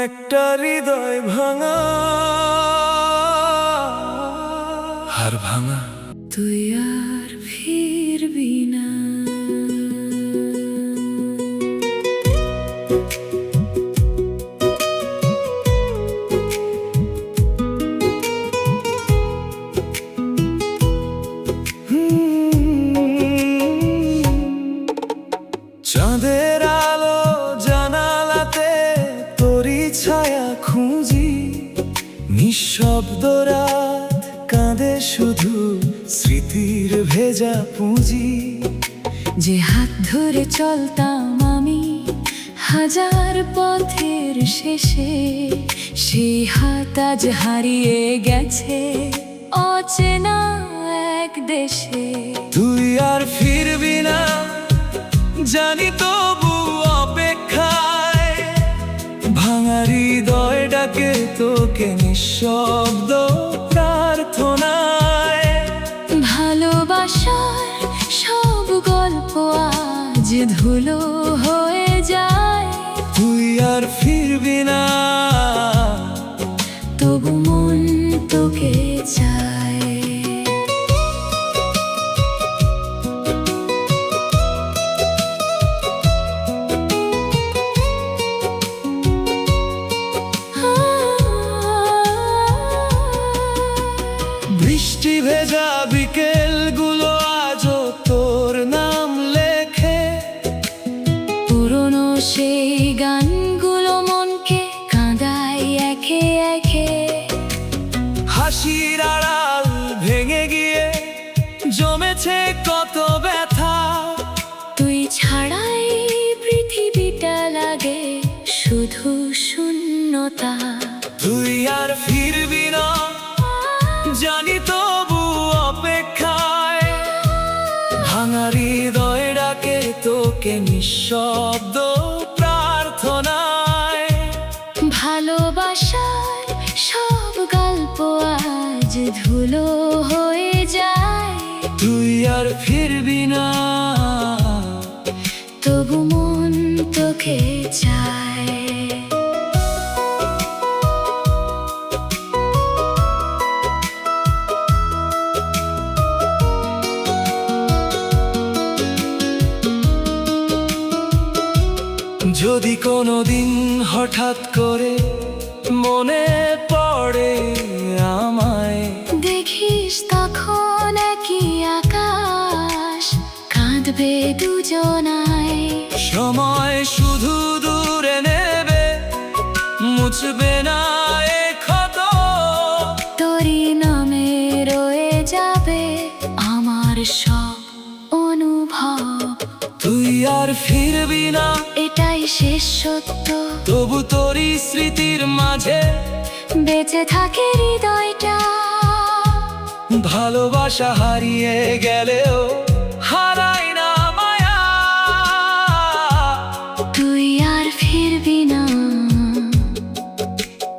একটা হৃদয় ভাঙা, হার ভাঙা, তুই আর ফিরবি না। চাঁদের আলো জানালাতে তোরই ছায়া খুঁজি, নিঃশব্দ রাত কাঁদে শুধু স্মৃতির ভেজা পুঁজি। যে হাত ধরে চলতাম আমি হাজার পথের শেষে, সেই হাত আজ হারিয়ে গেছে অচেনা এক দেশে। তুই আর ফিরবি না জানি, তবু অপেক্ষায় ভাঙা হৃদয় ডাকে তোকে নিঃশব্দ প্রার্থনায়। ভালোবাসার সব গল্প আজ ধুলো হয়ে যায়। তুই আর ফিরবি না, তবু মন তোকে চায়। বৃষ্টি ভেজা বিকেলগুলো আজও তোর নাম লেখে। পুরনো সেই গানগুলো মনকে কাঁদায় একে একে। হাসির আড়াল ভেঙে গিয়ে জমেছে কত ব্যথা। তুই ছাড়াই পৃথিবীটা লাগে শুধু শূন্যতা। তুই আর ফিরবি না জানি, তবু অপেক্ষায় ভাঙা হৃদয় ডাকে তোকে নিঃশব্দ প্রার্থনায়। ভালোবাসার সব গল্প আজ ধুলো হয়ে যায়। তুই আর ফিরবি না, তবু মন তোকে চায়। যদি কোনোদিন হঠাৎ করে মনে পড়ে আমায়, দেখিস তখন একই আকাশ কাঁদবে দুজনায়। সময় শুধু দূরে নেবে, মুছবে না এ ক্ষত। তোরই নামে রয়ে যাবে আমার সব অনুভব। তুই আর ফিরবি না এটাই শেষ সত্য, তবু তোরই স্মৃতির মাঝে বেঁচে থাকে হৃদয়টা। ভালোবাসা হারিয়ে গেলেও হারাই না মায়া। তুই আর ফিরবি না,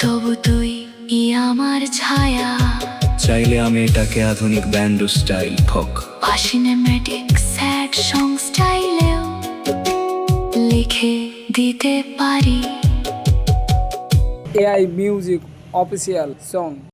তবু তুই আমার ছায়া। চাইলে আমি এটাকে আধুনিক ব্যান্ড স্টাইল ফোক বা সিনেম্যাটিক স্যাড সং স্টাইলেও লিখে দিতে পারি। AI Music Official Song